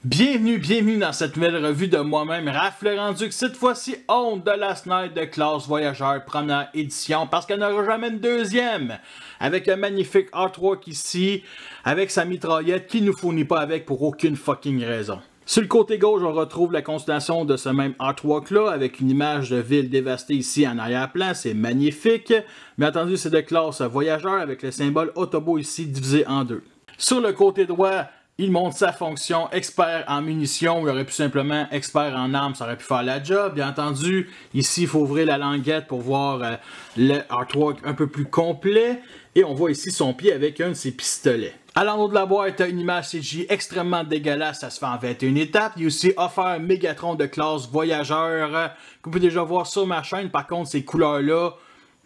Bienvenue dans cette nouvelle revue de moi-même, Raph le Rendu, cette fois-ci on de Last Night de Classe Voyageur, première édition, parce qu'elle n'aura jamais une deuxième, avec un magnifique artwork ici, avec sa mitraillette qui nous fournit pas avec pour aucune fucking raison. Sur le côté gauche, on retrouve la continuation de ce même artwork-là, avec une image de ville dévastée ici en arrière-plan, c'est magnifique. Bien entendu, c'est de Classe Voyageur, avec le symbole Autobo ici divisé en deux. Sur le côté droit, il montre sa fonction expert en munitions, ou il aurait pu simplement expert en armes, ça aurait pu faire la job. Bien entendu, ici il faut ouvrir la languette pour voir le artwork un peu plus complet. Et on voit ici son pied avec un de ses pistolets. À l'en haut de la boîte, une image CG extrêmement dégueulasse, ça se fait en 21 étapes. Il y a aussi offert Megatron de classe voyageur, que vous pouvez déjà voir sur ma chaîne. Par contre, ces couleurs-là,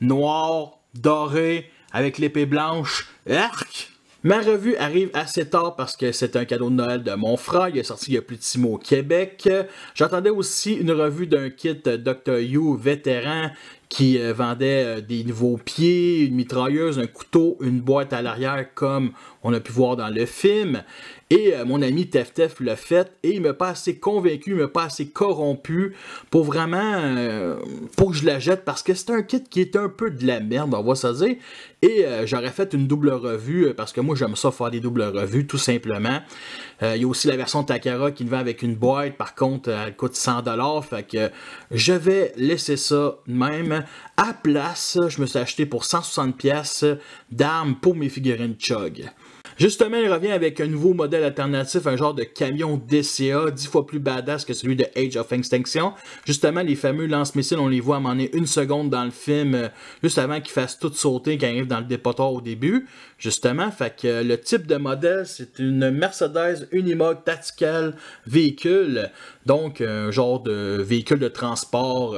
noir, doré, avec l'épée blanche, arc! Ma revue arrive assez tard parce que c'est un cadeau de Noël de mon frère. Il est sorti il y a plus de 6 mois au Québec. J'attendais aussi une revue d'un kit Dr. You vétéran qui vendait des nouveaux pieds, une mitrailleuse, un couteau, une boîte à l'arrière comme on a pu voir dans le film. Et mon ami Teftef l'a fait et il m'a pas assez convaincu, il m'a pas assez corrompu pour vraiment pour que je la jette parce que c'est un kit qui est un peu de la merde, on va se dire. Et j'aurais fait une double revue parce que moi j'aime ça faire des doubles revues tout simplement. Il y a aussi la version Takara qui vend avec une boîte, par contre elle coûte 100$, fait que je vais laisser ça même. À place, je me suis acheté pour 160$ d'armes pour mes figurines Chug. Justement, il revient avec un nouveau modèle alternatif, un genre de camion DCA 10 fois plus badass que celui de Age of Extinction. Justement, les fameux lance-missiles, on les voit à un moment donné une seconde dans le film, juste avant qu'ils fassent tout sauter quand ils arrivent dans le dépotoir au début. Justement, fait que le type de modèle, c'est une Mercedes Unimog Tactical véhicule. Donc, un genre de véhicule de transport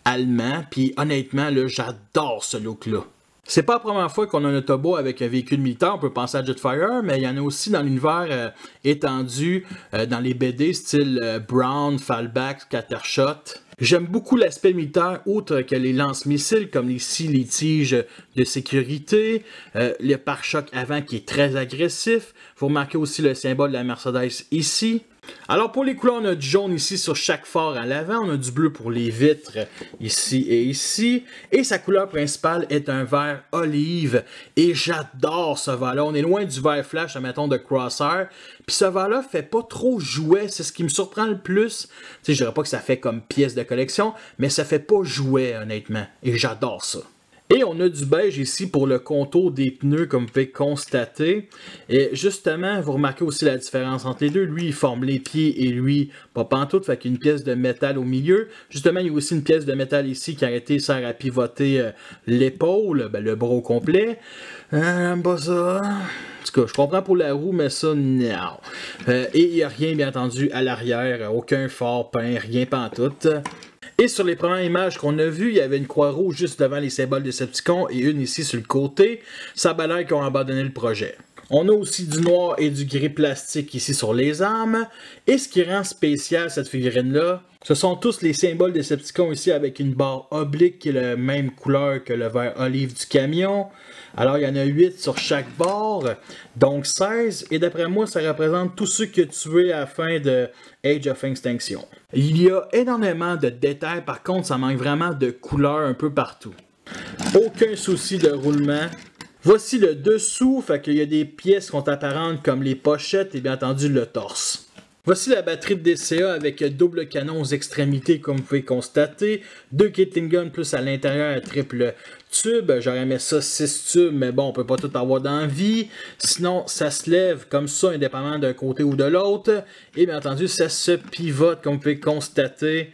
allemand. Puis honnêtement, là, j'adore ce look-là. C'est pas la première fois qu'on a un autobo avec un véhicule militaire, on peut penser à Jetfire, mais il y en a aussi dans l'univers étendu, dans les BD style Brown, Fallback, Scattershot. J'aime beaucoup l'aspect militaire, outre que les lance-missiles, comme ici les tiges de sécurité, le pare-choc avant qui est très agressif. Vous remarquez aussi le symbole de la Mercedes ici. Alors pour les couleurs, on a du jaune ici sur chaque phare à l'avant, on a du bleu pour les vitres ici et ici, et sa couleur principale est un vert olive, et j'adore ce vert-là. On est loin du vert flash, admettons, de Crosshair, puis ce vert-là fait pas trop jouet, c'est ce qui me surprend le plus. Tu sais, je dirais pas que ça fait comme pièce de collection, mais ça fait pas jouet honnêtement, et j'adore ça. Et on a du beige ici pour le contour des pneus, comme vous pouvez constater. Et justement, vous remarquez aussi la différence entre les deux. Lui, il forme les pieds et lui, pas pantoute, fait qu'il y a une pièce de métal au milieu. Justement, il y a aussi une pièce de métal ici qui a été sert à pivoter l'épaule, le bras au complet. J'aime pas ça. En tout cas, je comprends pour la roue, mais ça, non. Et il n'y a rien, bien entendu, à l'arrière. Aucun phare peint, rien pantoute. Et sur les premières images qu'on a vues, il y avait une croix rouge juste devant les symboles de Decepticons et une ici sur le côté. Ça a l'air qu'ils ont abandonné le projet. On a aussi du noir et du gris plastique ici sur les armes. Et ce qui rend spécial cette figurine-là, ce sont tous les symboles de Decepticons ici avec une barre oblique qui est la même couleur que le vert olive du camion. Alors il y en a 8 sur chaque barre, donc 16. Et d'après moi, ça représente tous ceux que tu veux à la fin de Age of Extinction. Il y a énormément de détails, par contre, ça manque vraiment de couleurs un peu partout. Aucun souci de roulement. Voici le dessous, fait qu'il y a des pièces qui sont apparentes comme les pochettes et bien entendu le torse. Voici la batterie de DCA avec double canon aux extrémités comme vous pouvez constater. 2 Gatling Guns plus à l'intérieur un triple tube. J'aurais aimé ça 6 tubes, mais bon, on peut pas tout avoir dans la vie. Sinon, ça se lève comme ça, indépendamment d'un côté ou de l'autre. Et bien entendu, ça se pivote comme vous pouvez constater.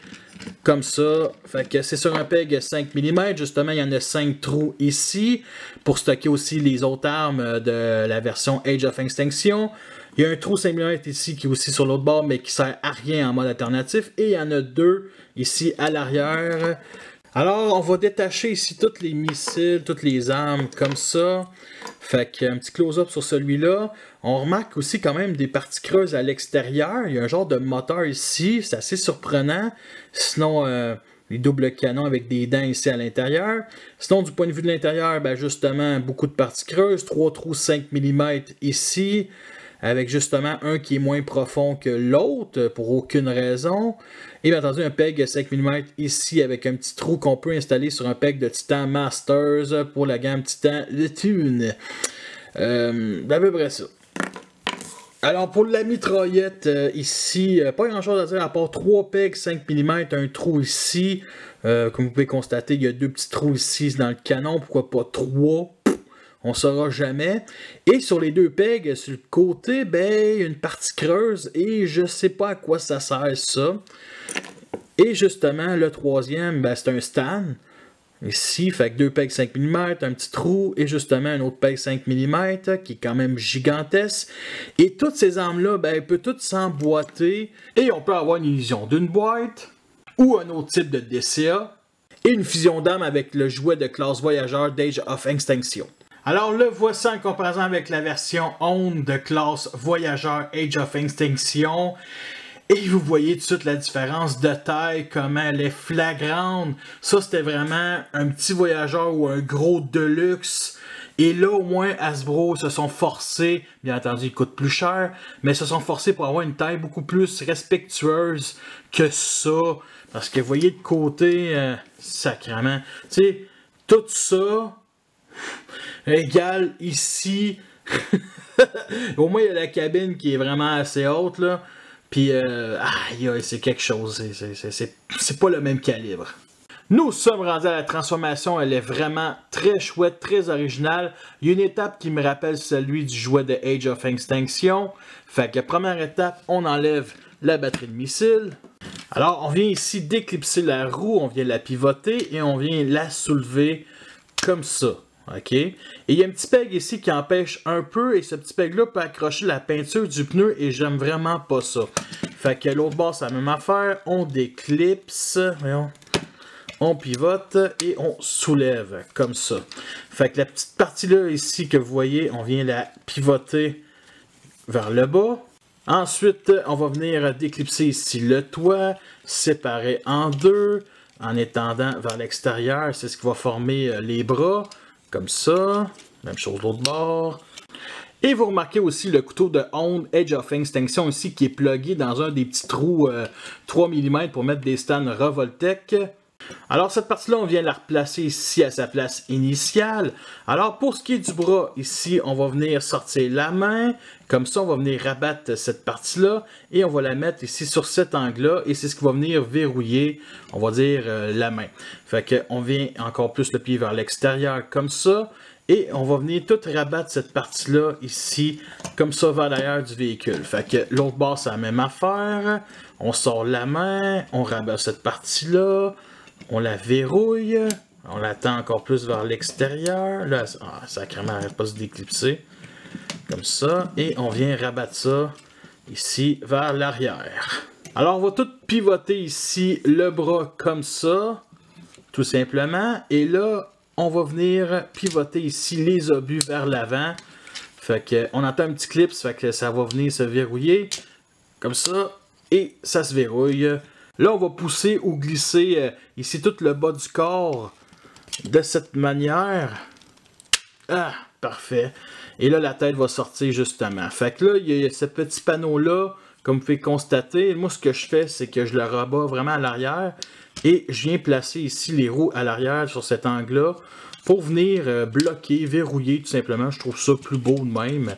Comme ça, fait que c'est sur un peg 5 mm, justement il y en a 5 trous ici, pour stocker aussi les autres armes de la version Age of Extinction. Il y a un trou 5 mm ici qui est aussi sur l'autre bord, mais qui sert à rien en mode alternatif, et il y en a 2 ici à l'arrière. Alors on va détacher ici tous les missiles, toutes les armes comme ça. Fait qu'un petit close-up sur celui-là. On remarque aussi quand même des parties creuses à l'extérieur. Il y a un genre de moteur ici, c'est assez surprenant. Sinon, les doubles canons avec des dents ici à l'intérieur. Sinon, du point de vue de l'intérieur, ben justement, beaucoup de parties creuses. 3 trous 5 mm ici. avec justement un qui est moins profond que l'autre, pour aucune raison. Et bien entendu, un peg 5 mm ici, avec un petit trou qu'on peut installer sur un peg de Titan Masters pour la gamme Titan de Thune. À peu près ça. Alors pour la mitraillette, ici, pas grand chose à dire à part 3 pegs 5 mm, un trou ici. Comme vous pouvez constater, il y a 2 petits trous ici dans le canon, pourquoi pas 3? On ne saura jamais. Et sur les 2 pegs, sur le côté, ben, une partie creuse et je sais pas à quoi ça sert ça. Et justement, le troisième, ben, c'est un stand. Ici, fait que 2 pegs 5 mm, un petit trou, et justement un autre peg 5 mm, qui est quand même gigantesque. Et toutes ces armes-là, ben, elles peuvent toutes s'emboîter, et on peut avoir une illusion d'une boîte, ou un autre type de DCA, et une fusion d'armes avec le jouet de classe voyageur d'Age of Extinction. Alors le voici en comparaison avec la version Hound de classe voyageur Age of Extinction. Et vous voyez tout de suite la différence de taille, comment elle est flagrante. Ça, c'était vraiment un petit voyageur ou un gros deluxe. Et là, au moins, Hasbro se sont forcés, bien entendu, il coûte plus cher, mais se sont forcés pour avoir une taille beaucoup plus respectueuse que ça. Parce que vous voyez de côté, sacrément, tu sais, tout ça égale ici. Au moins, il y a la cabine qui est vraiment assez haute, là. Puis, c'est quelque chose. C'est pas le même calibre. Nous sommes rendus à la transformation. Elle est vraiment très chouette, très originale. Il y a une étape qui me rappelle celui du jouet de Age of Extinction. Fait que première étape, on enlève la batterie de missile. Alors, on vient ici déclipser la roue. On vient la pivoter et on vient la soulever comme ça. OK? Et il y a un petit peg ici qui empêche un peu, et ce petit peg-là peut accrocher la peinture du pneu, et j'aime vraiment pas ça. Fait que l'autre bord, c'est la même affaire. On déclipse, voyons, on pivote et on soulève comme ça. Fait que la petite partie-là ici que vous voyez, on vient la pivoter vers le bas. Ensuite, on va venir déclipser ici le toit, séparer en deux, en étendant vers l'extérieur. C'est ce qui va former les bras. Comme ça, même chose de l'autre bord. Et vous remarquez aussi le couteau de Hound Age of Extinction ici qui est plugué dans un des petits trous 3 mm pour mettre des stands Revoltech. Alors cette partie-là, on vient la replacer ici à sa place initiale. Alors pour ce qui est du bras, ici, on va venir sortir la main. Comme ça, on va venir rabattre cette partie-là et on va la mettre ici sur cet angle-là. Et c'est ce qui va venir verrouiller, on va dire, la main. Fait qu'on vient encore plus le pied vers l'extérieur comme ça. Et on va venir tout rabattre cette partie-là ici, comme ça, vers l'arrière du véhicule. Fait que l'autre bord, c'est la même affaire. On sort la main, on rabat cette partie-là. On la verrouille, on la tend encore plus vers l'extérieur. Là, sacrément, elle ne pas se déclipser. Comme ça. Et on vient rabattre ça ici vers l'arrière. Alors, on va tout pivoter ici le bras comme ça. Tout simplement. Et là, on va venir pivoter ici les obus vers l'avant. Fait que on entend un petit clip, ça fait que ça va venir se verrouiller. Comme ça. Et ça se verrouille. Là, on va pousser ou glisser ici tout le bas du corps de cette manière. Ah, parfait. Et là, la tête va sortir justement. Fait que là, il y a ce petit panneau-là, comme vous pouvez constater. Moi, ce que je fais, c'est que je le rabats vraiment à l'arrière. Et je viens placer ici les roues à l'arrière sur cet angle-là pour venir bloquer, verrouiller tout simplement. Je trouve ça plus beau de même.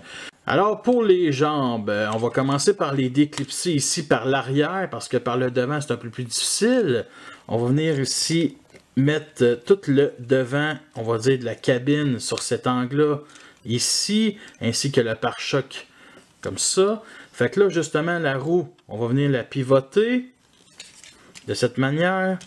Alors pour les jambes, on va commencer par les déclipser ici par l'arrière parce que par le devant c'est un peu plus difficile. On va venir ici mettre tout le devant, on va dire de la cabine sur cet angle-là ici, ainsi que le pare-choc comme ça. Fait que là justement la roue, on va venir la pivoter de cette manière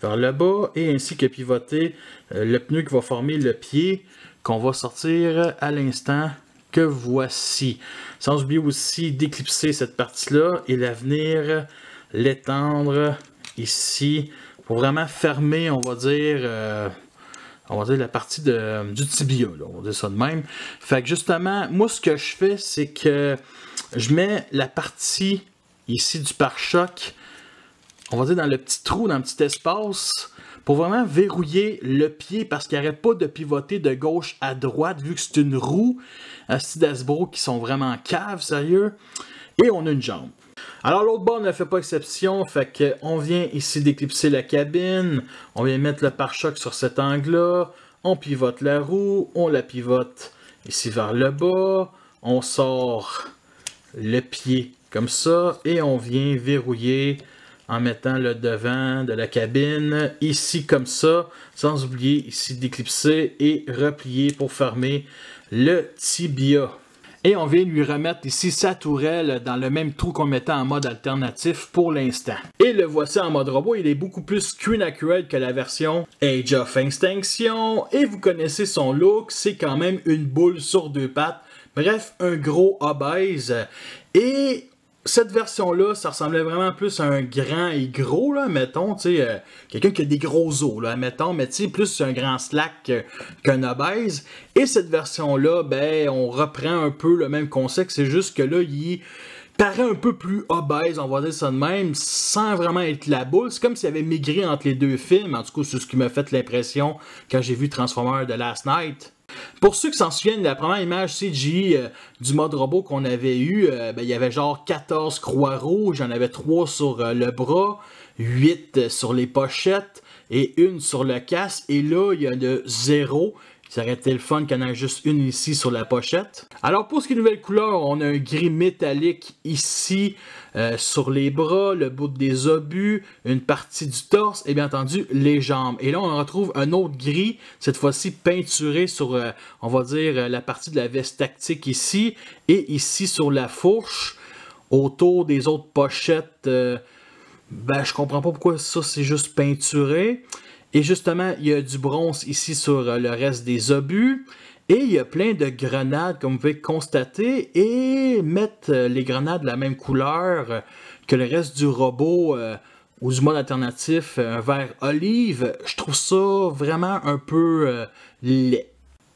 vers le bas et ainsi que pivoter le pneu qui va former le pied qu'on va sortir à l'instant que voici. Sans oublier aussi d'éclipser cette partie-là et la venir l'étendre ici pour vraiment fermer, on va dire la partie du tibia, là, on va dire ça de même. Fait que justement, moi ce que je fais, c'est que je mets la partie ici du pare-choc, on va dire dans le petit trou, dans le petit espace, pour vraiment verrouiller le pied parce qu'il n'y aurait pas de pivoter de gauche à droite vu que c'est une roue. Style Hasbro qui sont vraiment caves, sérieux. Et on a une jambe. Alors l'autre bord ne fait pas exception, fait qu'on vient ici déclipser la cabine, on vient mettre le pare-choc sur cet angle-là, on pivote la roue, on la pivote ici vers le bas, on sort le pied comme ça et on vient verrouiller en mettant le devant de la cabine ici comme ça, sans oublier ici déclipser et replier pour fermer le tibia. Et on vient lui remettre ici sa tourelle dans le même trou qu'on mettait en mode alternatif pour l'instant. Et le voici en mode robot, il est beaucoup plus screen accurate que la version Age of Extinction. Et vous connaissez son look, c'est quand même une boule sur deux pattes. Bref, un gros obèse. Et cette version-là, ça ressemblait vraiment plus à un grand et gros, là, mettons, tu sais, quelqu'un qui a des gros os, là, mettons, mais tu sais, plus un grand slack qu'un obèse. Et cette version-là, ben, on reprend un peu le même concept, c'est juste que là, il paraît un peu plus obèse, on va dire ça de même, sans vraiment être la boule. C'est comme s'il avait maigri entre les deux films, en tout cas, c'est ce qui m'a fait l'impression quand j'ai vu Transformers The Last Night. Pour ceux qui s'en souviennent, la première image CGI du mode robot qu'on avait eu, ben, il y avait genre 14 croix rouges, j'en avais 3 sur le bras, 8 sur les pochettes et 1 sur le casque. Et là, il y a le 0. Ça aurait été le fun qu'il y en ait juste une ici sur la pochette. Alors pour ce qui est nouvelle couleur, on a un gris métallique ici sur les bras, le bout des obus, une partie du torse et bien entendu les jambes. Et là on retrouve un autre gris, cette fois-ci peinturé sur, on va dire, la partie de la veste tactique ici et ici sur la fourche. Autour des autres pochettes, ben je comprends pas pourquoi ça c'est juste peinturé. Et justement, il y a du bronze ici sur le reste des obus. Et il y a plein de grenades, comme vous pouvez constater. Et mettre les grenades de la même couleur que le reste du robot ou du mode alternatif, un vert olive, je trouve ça vraiment un peu laid.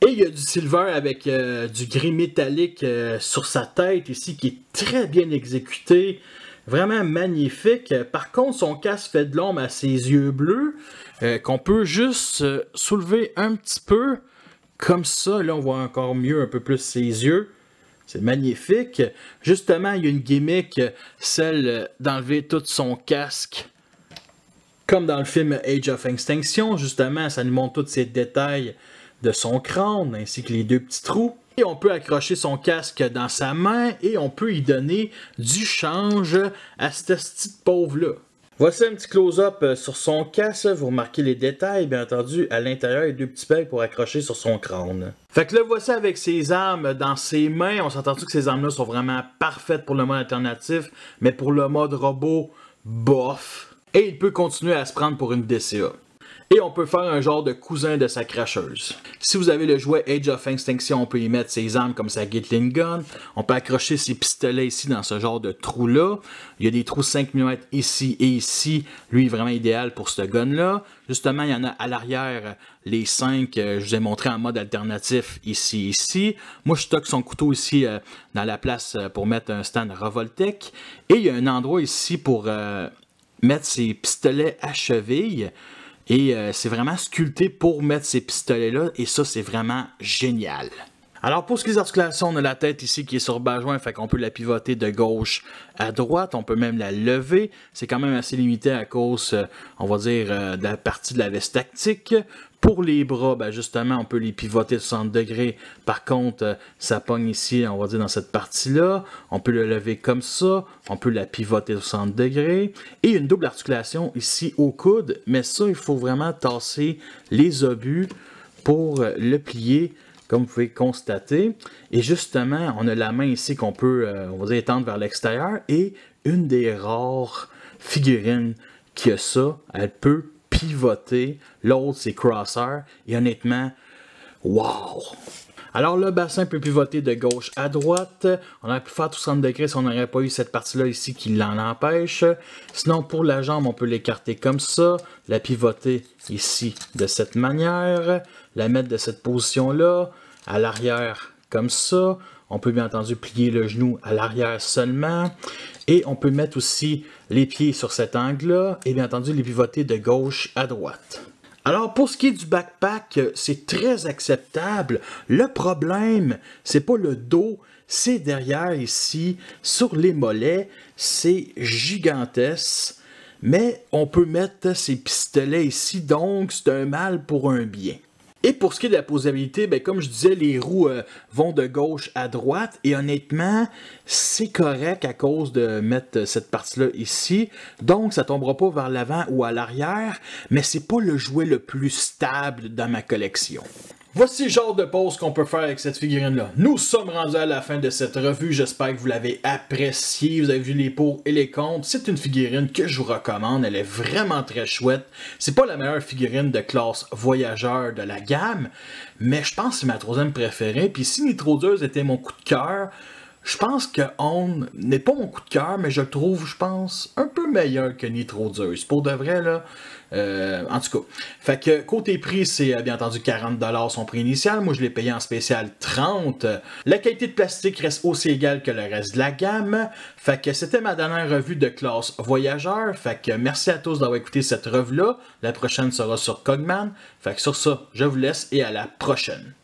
Et il y a du silver avec du gris métallique sur sa tête ici qui est très bien exécuté. Vraiment magnifique. Par contre, son casque fait de l'ombre à ses yeux bleus. Qu'on peut juste soulever un petit peu. Comme ça, là on voit encore mieux un peu plus ses yeux. C'est magnifique. Justement, il y a une gimmick, celle d'enlever tout son casque. Comme dans le film Age of Extinction, justement, ça nous montre tous ces détails de son crâne, ainsi que les deux petits trous. Et on peut accrocher son casque dans sa main et on peut y donner du change à cette petite pauvre-là. Voici un petit close-up sur son casque, vous remarquez les détails, bien entendu, à l'intérieur, il y a deux petits pegs pour accrocher sur son crâne. Fait que là, voici avec ses armes dans ses mains, on s'entend que ces armes-là sont vraiment parfaites pour le mode alternatif, mais pour le mode robot, bof. Et il peut continuer à se prendre pour une DCA. Et on peut faire un genre de cousin de sa cracheuse. Si vous avez le jouet Age of Extinction, on peut y mettre ses armes comme sa Gatling Gun. On peut accrocher ses pistolets ici dans ce genre de trou-là. Il y a des trous 5 mm ici et ici. Lui est vraiment idéal pour ce gun-là. Justement, il y en a à l'arrière les 5. Je vous ai montré en mode alternatif ici et ici. Moi, je stocke son couteau ici dans la place pour mettre un stand Revoltech. Et il y a un endroit ici pour mettre ses pistolets à cheville. Et c'est vraiment sculpté pour mettre ces pistolets-là. Et ça, c'est vraiment génial. Alors, pour ce qui est des articulations, on a la tête ici qui est sur bas-joint. Fait qu'on peut la pivoter de gauche à droite. On peut même la lever. C'est quand même assez limité à cause, on va dire, de la partie de la veste tactique. Pour les bras, ben justement, on peut les pivoter de 60 degrés. Par contre, ça pogne ici, on va dire, dans cette partie-là. On peut le lever comme ça. On peut la pivoter de 60 degrés. Et une double articulation ici au coude. Mais ça, il faut vraiment tasser les obus pour le plier, comme vous pouvez constater. Et justement, on a la main ici qu'on peut, on va dire, étendre vers l'extérieur. Et une des rares figurines qui a ça, elle peut pivoter. L'autre, c'est Crosshair. Et honnêtement, wow! Alors, le bassin peut pivoter de gauche à droite. On aurait pu faire tout 60 degrés si on n'aurait pas eu cette partie-là ici qui l'en empêche. Sinon, pour la jambe, on peut l'écarter comme ça. La pivoter ici de cette manière. La mettre de cette position-là. À l'arrière comme ça. On peut bien entendu plier le genou à l'arrière seulement. Et on peut mettre aussi les pieds sur cet angle-là. Et bien entendu, les pivoter de gauche à droite. Alors, pour ce qui est du backpack, c'est très acceptable. Le problème, c'est pas le dos, c'est derrière ici, sur les mollets. C'est gigantesque. Mais on peut mettre ces pistolets ici, donc c'est un mal pour un bien. Et pour ce qui est de la posabilité, ben, comme je disais, les roues vont de gauche à droite. Et honnêtement, c'est correct à cause de mettre cette partie-là ici. Donc, ça ne tombera pas vers l'avant ou à l'arrière. Mais c'est pas le jouet le plus stable dans ma collection. Voici le genre de pause qu'on peut faire avec cette figurine-là. Nous sommes rendus à la fin de cette revue. J'espère que vous l'avez appréciée. Vous avez vu les pour et les contre. C'est une figurine que je vous recommande. Elle est vraiment très chouette. C'est pas la meilleure figurine de classe voyageur de la gamme, mais je pense que c'est ma troisième préférée. Puis si Nitrozeus était mon coup de cœur, je pense que On n'est pas mon coup de cœur, mais je le trouve, je pense, un peu meilleur que Nitrozeus. Pour de vrai, là. En tout cas. Fait que côté prix, c'est bien entendu 40$ son prix initial. Moi, je l'ai payé en spécial 30. La qualité de plastique reste aussi égale que le reste de la gamme. Fait que c'était ma dernière revue de classe voyageur. Fait que merci à tous d'avoir écouté cette revue-là. La prochaine sera sur Cogman. Fait que sur ça, je vous laisse et à la prochaine.